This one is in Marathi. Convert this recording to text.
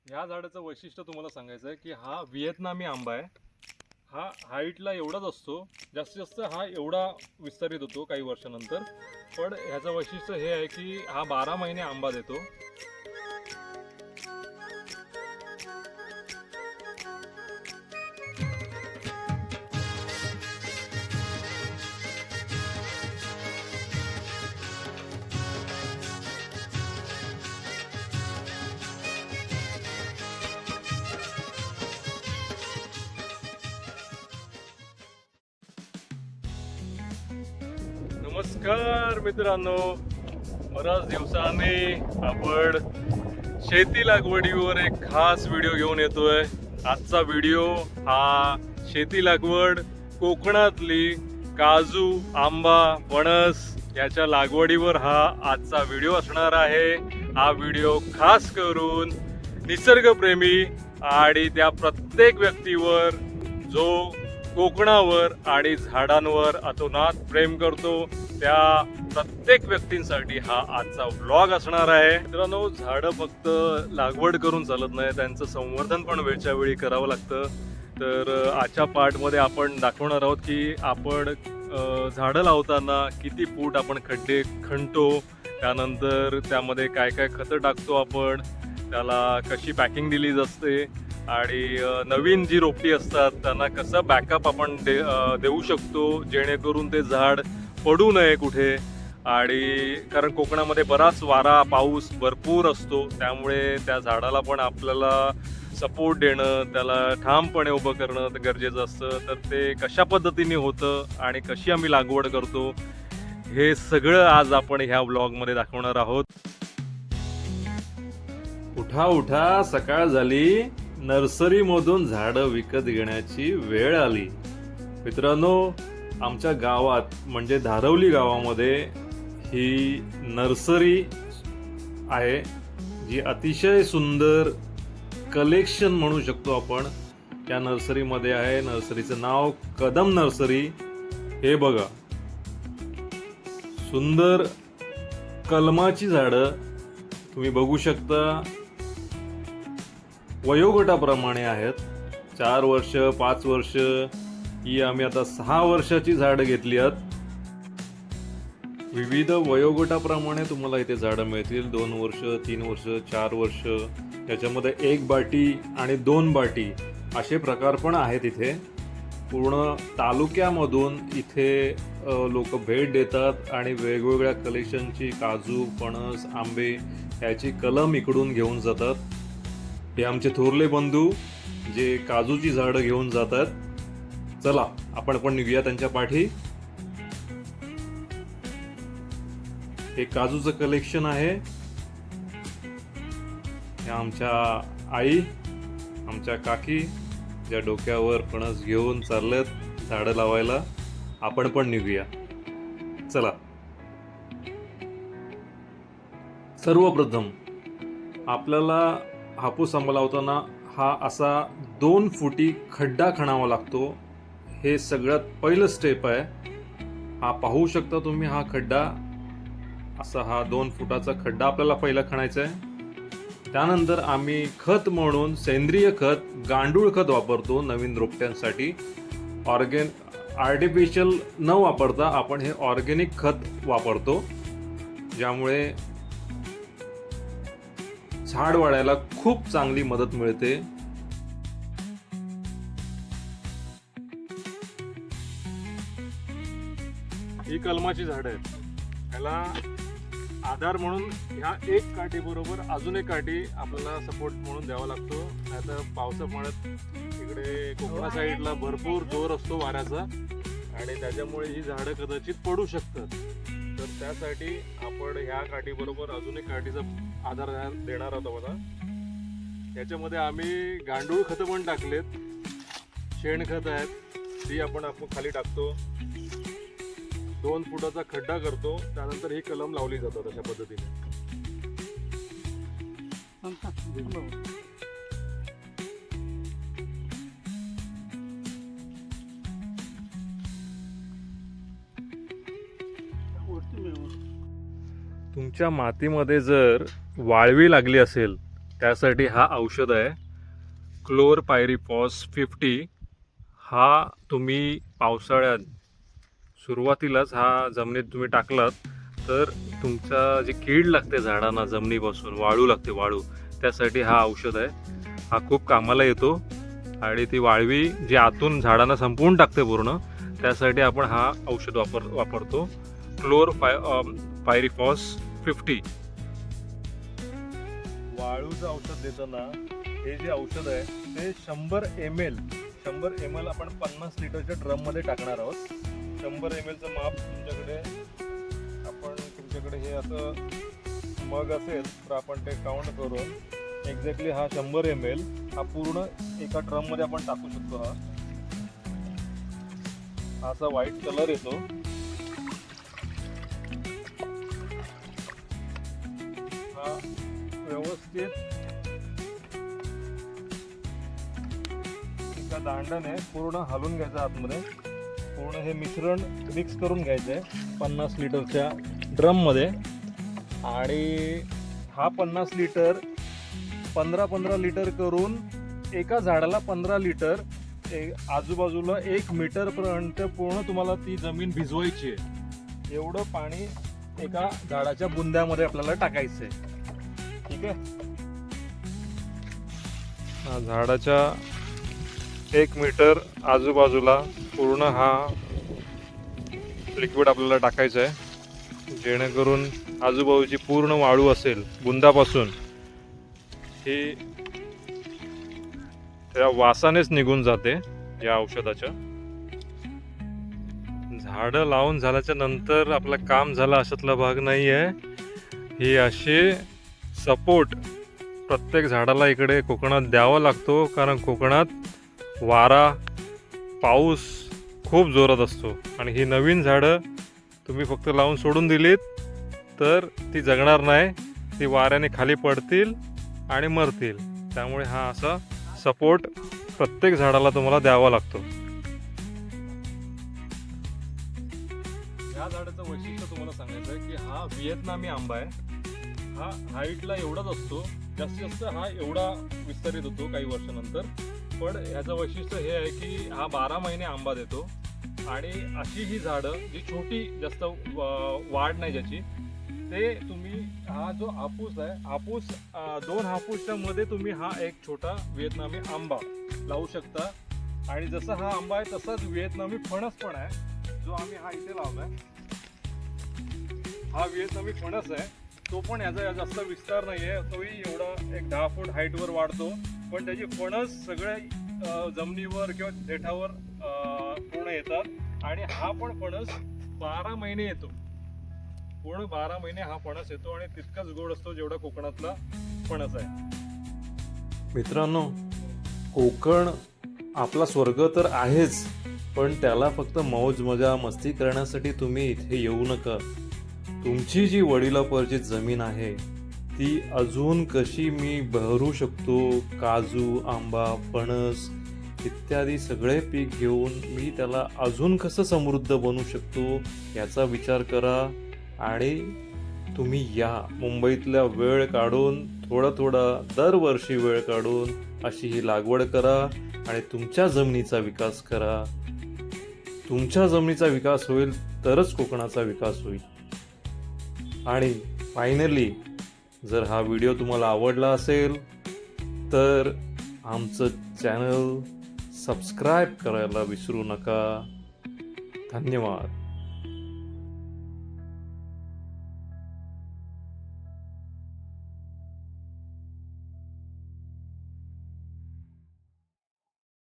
ह्या झाडाचं वैशिष्ट्य तुम्हाला सांगायचं आहे की हा व्हिएतनामी आंबा आहे. हा हाईटला एवढाच असतो, जास्तीत जास्त हा एवढा विस्तारित होतो काही वर्षानंतर. पण ह्याचं वैशिष्ट्य हे आहे की हा 12 महिने आंबा देतो. नमस्कार मित्रांनो, बऱ्याच दिवसांनी आपण शेती लागवडीवर एक खास व्हिडिओ घेऊन येतोय. आजचा व्हिडिओ हा शेती लागवड कोकणातली काजू, आंबा, फणस याच्या लागवडीवर हा आजचा व्हिडिओ असणार आहे. हा व्हिडिओ खास करून निसर्गप्रेमी आणि त्या प्रत्येक व्यक्तीवर जो कोकणावर आणि झाडांवर अतोनात प्रेम करतो त्या प्रत्येक व्यक्तींसाठी हा आजचा व्लॉग असणार आहे. मित्रांनो, झाडं फक्त लागवड करून चालत नाही, त्यांचं संवर्धन पण वेळच्या वेळी करावं लागतं. तर आजच्या पार्टमध्ये आपण दाखवणार आहोत की आपण झाडं लावताना किती फूट आपण खड्डे खणतो, त्यानंतर त्यामध्ये काय काय खतं टाकतो, आपण त्याला कशी पॅकिंग दिली जाते आणि नवीन जी रोपटी असतात त्यांना कसं बॅकअप आपण देऊ शकतो जेणेकरून ते झाड पडू नये कुठे. आणि कारण कोकणामध्ये बराच वारा पाऊस भरपूर असतो, त्यामुळे त्या झाडाला पण आपल्याला सपोर्ट देणं, त्याला ठामपणे उभं करणं गरजेचं असतं. तर ते कशा पद्धतीने होतं आणि कशी आम्ही लागवड करतो हे सगळं आज आपण ह्या व्लॉगमध्ये दाखवणार आहोत. उठा उठा, सकाळ झाली, नर्सरीमधून झाडं विकत घेण्याची वेळ आली. मित्रांनो, आमच्या गावात म्हणजे धारवली गावामध्ये ही नर्सरी आहे, जी अतिशय सुंदर कलेक्शन म्हणू शकतो आपण त्या नर्सरीमध्ये आहे. नर्सरीचं नाव कदम नर्सरी. हे बघा, सुंदर कलमाची झाडं तुम्ही बघू शकता. वयोगटाप्रमाणे आहेत, 4 वर्ष, 5 वर्ष, ही आम्ही आता 6 वर्षाची झाडं घेतली आहेत. विविध वयोगटाप्रमाणे तुम्हाला इथे झाडं मिळतील. 2 वर्ष, 3 वर्ष, 4 वर्ष, त्याच्यामध्ये 1 बाटी आणि 2 बाटी असे प्रकार पण आहेत इथे. पूर्ण तालुक्यामधून इथे लोक भेट देतात आणि वेगवेगळ्या कलेक्शनची काजू, फणस, आंबे याची कलम इकडून घेऊन जातात. हे आमचे थोरले बंधू जे काजूची झाडं घेऊन जातात. चला आपण पण निघूया त्यांच्या पाठी. हे काजूचं कलेक्शन आहे. हे आमच्या आई, आमच्या काकी ज्या डोक्यावर फणस घेऊन चाललेत झाडं लावायला. आपण पण निघूया, चला. सर्वप्रथम आपल्याला हापूस आंबा लावताना हा असा 2 फुटी खड्डा खणावा लागतो. हे सगळ्यात पहिलं स्टेप आहे. हा पाहू शकता तुम्ही, हा खड्डा असा, हा 2 फुटाचा खड्डा आपल्याला पहिला खणायचा आहे. त्यानंतर आम्ही खत म्हणून सेंद्रिय खत, गांडूळ खत वापरतो नवीन रोपट्यांसाठी. आर्टिफिशियल न वापरता आपण हे ऑर्गॅनिक खत वापरतो, ज्यामुळे झाड वाढायला खूप चांगली मदत मिळते. ही कलमाची झाडं आहेत. ह्याला आधार म्हणून ह्या एक काठी बरोबर अजून एक काठी आपल्याला सपोर्ट म्हणून द्यावा लागतो. नाहीतर पावसामुळेत इकडे कोकणा साईडला भरपूर जोर असतो वाऱ्याचा आणि त्याच्यामुळे ही झाडं कदाचित पडू शकतात. तर त्यासाठी आपण ह्या काठी बरोबर अजून एक काठीचा आधार देणार आहोत. बघा, याच्यामध्ये आम्ही गांडूळ खतं पण टाकलेत, शेणखत आहेत, ती आपण खाली टाकतो. 2 फुटाचा खड्डा करतो, त्यानंतर ही कलम लावली जातात अशा पद्धतीने. तुमच्या मातीमध्ये जर वाळवी लागली असेल त्यासाठी हा औषध आहे क्लोरपायरिफॉस 50. हा तुम्ही पावसाळ्यात सुरुवातीलाच हा जमिनीत तुम्ही टाकलात तर तुमचा जी कीड लागते झाडांना जमिनीपासून, वाळू लागते, वाळू, त्यासाठी हा औषध आहे. हा खूप कामाला येतो आणि ती वाळवी जी आतून झाडांना संपवून टाकते पूर्ण, त्यासाठी आपण हा औषध वापरतो पायरिफॉस 50. वाळूचं औषध देताना हे जे औषध आहे ते 100 ml आपण 50 लिटरच्या ड्रममध्ये टाकणार आहोत. 100 mlचं माप तुमच्याकडे हे असं मग असेल तर आपण ते काउंट करून एक्झॅक्टली हा 100 ml हा पूर्ण एका ड्रममध्ये आपण टाकू शकतो. हा असा व्हाईट कलर येतो. हा व्यवस्थित एका दांडाने पूर्ण हलवून घ्यायचं आतमध्ये. पूर्ण हे मिश्रण मिक्स करून घ्यायचं आहे 50 लिटरच्या ड्रममध्ये. आणि हा 50 लिटर 15 लिटर करून एका झाडाला 15 लिटर आजूबाजूला 1 मीटरपर्यंत पूर्ण तुम्हाला ती जमीन भिजवायची आहे. एवढं पाणी एका झाडाच्या बुंद्यामध्ये आपल्याला टाकायचं आहे. ठीक आहे. झाडाच्या 1 मीटर आजूबाजूला पूर्ण हा लिक्विड आपल्याला टाकायचं आहे, जेणेकरून आजूबाजूची पूर्ण वाळू असेल बुंदापासून ही त्या वासानेच निघून जाते या औषधाच्या. झाडं लावून झाल्याच्या नंतर आपलं काम झालं अशातला भाग नाही आहे. ही असे सपोर्ट प्रत्येक झाडाला इकडे कोकणात द्यावा लागतो, कारण कोकणात वारा, पाऊस खूप जोरात असतो. आणि ही नवीन झाडं तुम्ही फक्त लावून सोडून दिलीत तर ती जगणार नाही, ती वाऱ्याने खाली पडतील आणि मरतील. त्यामुळे हा असा सपोर्ट प्रत्येक झाडाला तुम्हाला द्यावा लागतो. या झाडाचं वैशिष्ट्य तुम्हाला सांगायचं आहे की हा व्हिएतनामी आंबा आहे. हा हाईटला एवढाच असतो, जास्तीत जास्त हा एवढा विस्तारित होतो काही वर्षानंतर. पण ह्याचं वैशिष्ट्य हे आहे की हा 12 महिने आंबा देतो. आणि अशी ही झाडं जी छोटी, जास्त वाढ नाही ज्याची, ते तुम्ही हा जो हापूस आहे, हापूस 2 हापूसच्या मध्ये तुम्ही हा एक छोटा व्हिएतनामी आंबा लावू शकता. आणि जसा हा आंबा आहे तसाच व्हिएतनामी फणस पण आहे, जो आम्ही हा इथे लावलाय. हा व्हिएतनामी फणस आहे, तो पण याचा जास्त विस्तार नाही आहे, तोही एवढा एक 10 फूट हाईटवर वाढतो. पण त्याची फणस सगळ्या जमिनीवर किंवा देठावर पूर्ण येतात. आणि हा पण फणस 12 महिने येतो, पूर्ण 12 महिने हा फणस येतो आणि तितकाच गोड असतो जेवढा कोकणातला फणस आहे. मित्रांनो, कोकण आपला स्वर्ग तर आहेच, पण त्याला फक्त मौज मजा मस्ती करण्यासाठी तुम्ही इथे येऊ नका. तुमची जी वडिलोपार्जित जमीन आहे ती अजून कशी मी बहरू शकतो, काजू, आंबा, फणस इत्यादी सगळे पीक घेऊन मी त्याला अजून कसं समृद्ध बनवू शकतो याचा विचार करा. आणि तुम्ही या मुंबईतल्या वेळ काढून थोडा दरवर्षी वेळ काढून अशी ही लागवड करा आणि तुमच्या जमिनीचा विकास करा. तुमच्या जमिनीचा विकास होईल तरच कोकणाचा विकास होईल. आणि फायनली, जर हा व्हिडिओ तुम्हाला आवडला असेल तर आमचं चॅनल सबस्क्राईब करायला विसरू नका. धन्यवाद.